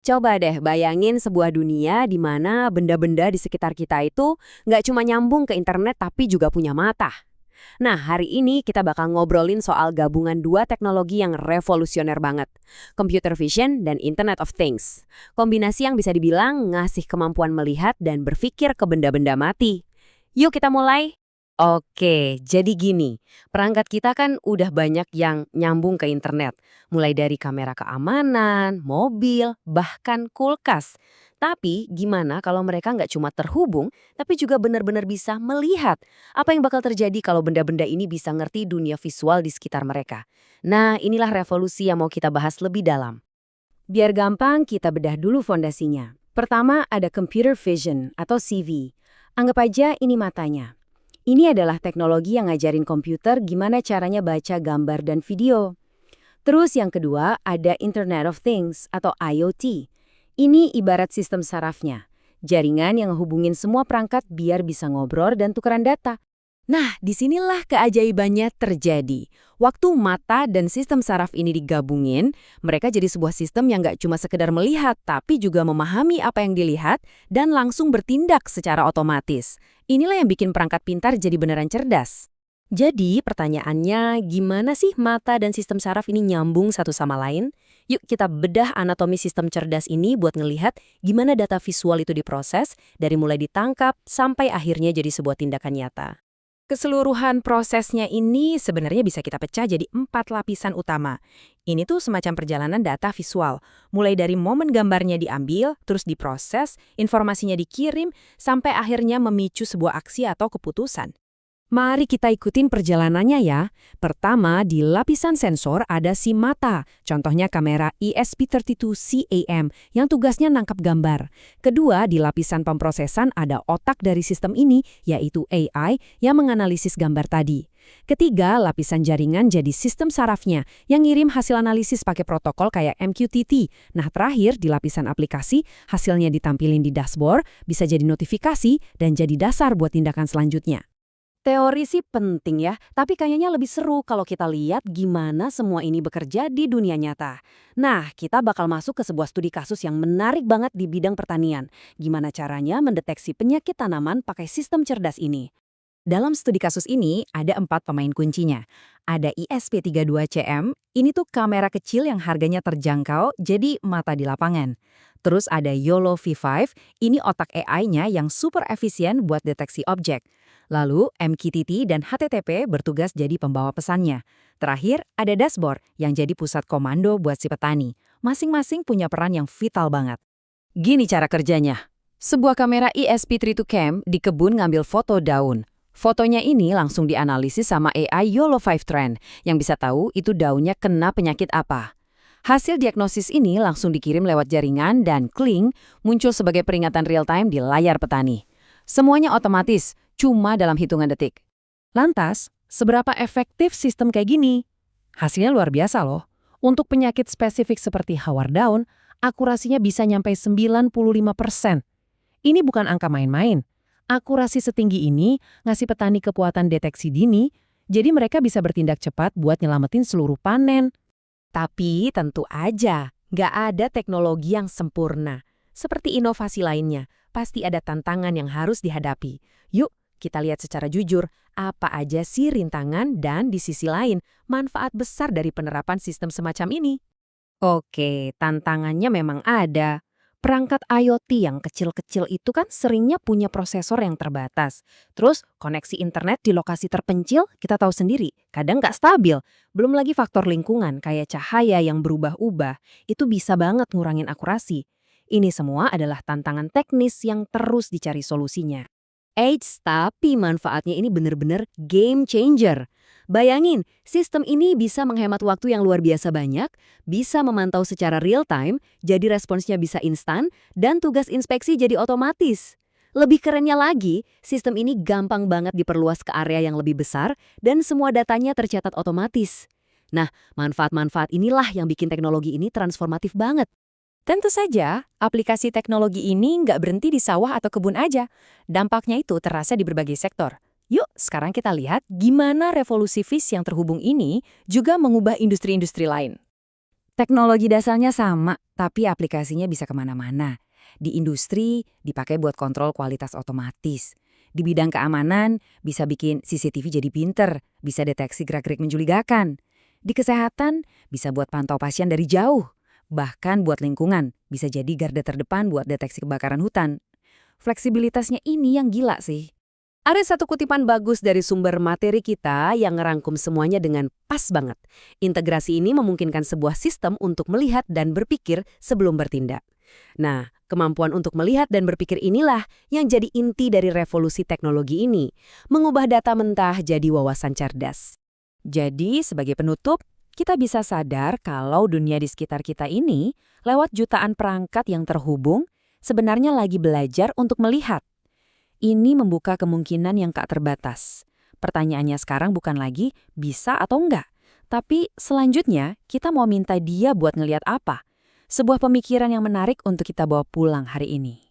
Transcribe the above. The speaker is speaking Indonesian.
Coba deh bayangin sebuah dunia di mana benda-benda di sekitar kita itu nggak cuma nyambung ke internet tapi juga punya mata. Nah, hari ini kita bakal ngobrolin soal gabungan dua teknologi yang revolusioner banget. Computer vision dan Internet of Things. Kombinasi yang bisa dibilang ngasih kemampuan melihat dan berpikir ke benda-benda mati. Yuk kita mulai. Oke, jadi gini, perangkat kita kan udah banyak yang nyambung ke internet, mulai dari kamera keamanan, mobil, bahkan kulkas. Tapi gimana kalau mereka nggak cuma terhubung, tapi juga benar-benar bisa melihat apa yang bakal terjadi kalau benda-benda ini bisa ngerti dunia visual di sekitar mereka. Nah, inilah revolusi yang mau kita bahas lebih dalam. Biar gampang, kita bedah dulu fondasinya. Pertama, ada computer vision atau CV. Anggap aja ini matanya. Ini adalah teknologi yang ngajarin komputer gimana caranya baca gambar dan video. Terus yang kedua ada Internet of Things atau IoT. Ini ibarat sistem sarafnya. Jaringan yang hubungin semua perangkat biar bisa ngobrol dan tukeran data. Nah, disinilah keajaibannya terjadi. Waktu mata dan sistem saraf ini digabungin, mereka jadi sebuah sistem yang nggak cuma sekedar melihat, tapi juga memahami apa yang dilihat dan langsung bertindak secara otomatis. Inilah yang bikin perangkat pintar jadi beneran cerdas. Jadi, pertanyaannya, gimana sih mata dan sistem saraf ini nyambung satu sama lain? Yuk kita bedah anatomi sistem cerdas ini buat ngelihat gimana data visual itu diproses, dari mulai ditangkap sampai akhirnya jadi sebuah tindakan nyata. Keseluruhan prosesnya ini sebenarnya bisa kita pecah jadi 4 lapisan utama. Ini tuh semacam perjalanan data visual. Mulai dari momen gambarnya diambil, terus diproses, informasinya dikirim, sampai akhirnya memicu sebuah aksi atau keputusan. Mari kita ikutin perjalanannya ya. Pertama, di lapisan sensor ada si mata, contohnya kamera ESP32 CAM yang tugasnya nangkap gambar. Kedua, di lapisan pemrosesan ada otak dari sistem ini, yaitu AI yang menganalisis gambar tadi. Ketiga, lapisan jaringan jadi sistem sarafnya yang ngirim hasil analisis pakai protokol kayak MQTT. Nah, terakhir di lapisan aplikasi, hasilnya ditampilin di dashboard, bisa jadi notifikasi dan jadi dasar buat tindakan selanjutnya. Teori sih penting ya, tapi kayaknya lebih seru kalau kita lihat gimana semua ini bekerja di dunia nyata. Nah, kita bakal masuk ke sebuah studi kasus yang menarik banget di bidang pertanian. Gimana caranya mendeteksi penyakit tanaman pakai sistem cerdas ini? Dalam studi kasus ini, ada 4 pemain kuncinya. Ada ISP32CM, ini tuh kamera kecil yang harganya terjangkau, jadi mata di lapangan. Terus ada YOLO V5, ini otak AI-nya yang super efisien buat deteksi objek. Lalu, MQTT dan HTTP bertugas jadi pembawa pesannya. Terakhir, ada dashboard yang jadi pusat komando buat si petani. Masing-masing punya peran yang vital banget. Gini cara kerjanya. Sebuah kamera ESP32CAM di kebun ngambil foto daun. Fotonya ini langsung dianalisis sama AI YOLO 5 Trend yang bisa tahu itu daunnya kena penyakit apa. Hasil diagnosis ini langsung dikirim lewat jaringan dan kling muncul sebagai peringatan real-time di layar petani. Semuanya otomatis, cuma dalam hitungan detik. Lantas, seberapa efektif sistem kayak gini? Hasilnya luar biasa loh. Untuk penyakit spesifik seperti hawar daun, akurasinya bisa nyampe 95%. Ini bukan angka main-main. Akurasi setinggi ini ngasih petani kekuatan deteksi dini, jadi mereka bisa bertindak cepat buat nyelamatin seluruh panen. Tapi tentu aja, nggak ada teknologi yang sempurna. Seperti inovasi lainnya, pasti ada tantangan yang harus dihadapi. Yuk, kita lihat secara jujur, apa aja sih rintangan dan di sisi lain, manfaat besar dari penerapan sistem semacam ini. Oke, tantangannya memang ada. Perangkat IoT yang kecil-kecil itu kan seringnya punya prosesor yang terbatas. Terus, koneksi internet di lokasi terpencil, kita tahu sendiri, kadang nggak stabil. Belum lagi faktor lingkungan, kayak cahaya yang berubah-ubah, itu bisa banget ngurangin akurasi. Ini semua adalah tantangan teknis yang terus dicari solusinya. Tapi manfaatnya ini bener-bener game changer. Bayangin, sistem ini bisa menghemat waktu yang luar biasa banyak, bisa memantau secara real time, jadi responsnya bisa instan, dan tugas inspeksi jadi otomatis. Lebih kerennya lagi, sistem ini gampang banget diperluas ke area yang lebih besar, dan semua datanya tercatat otomatis. Nah, manfaat-manfaat inilah yang bikin teknologi ini transformatif banget. Tentu saja, aplikasi teknologi ini nggak berhenti di sawah atau kebun aja. Dampaknya itu terasa di berbagai sektor. Yuk, sekarang kita lihat gimana revolusi FIS yang terhubung ini juga mengubah industri-industri lain. Teknologi dasarnya sama, tapi aplikasinya bisa kemana-mana. Di industri, dipakai buat kontrol kualitas otomatis. Di bidang keamanan, bisa bikin CCTV jadi pinter, bisa deteksi gerak-gerik mencurigakan. Di kesehatan, bisa buat pantau pasien dari jauh. Bahkan buat lingkungan, bisa jadi garda terdepan buat deteksi kebakaran hutan. Fleksibilitasnya ini yang gila sih. Ada satu kutipan bagus dari sumber materi kita yang ngerangkum semuanya dengan pas banget. Integrasi ini memungkinkan sebuah sistem untuk melihat dan berpikir sebelum bertindak. Nah, kemampuan untuk melihat dan berpikir inilah yang jadi inti dari revolusi teknologi ini, mengubah data mentah jadi wawasan cerdas. Jadi, sebagai penutup, kita bisa sadar kalau dunia di sekitar kita ini, lewat jutaan perangkat yang terhubung, sebenarnya lagi belajar untuk melihat. Ini membuka kemungkinan yang tak terbatas. Pertanyaannya sekarang bukan lagi bisa atau enggak, tapi selanjutnya kita mau minta dia buat ngelihat apa. Sebuah pemikiran yang menarik untuk kita bawa pulang hari ini.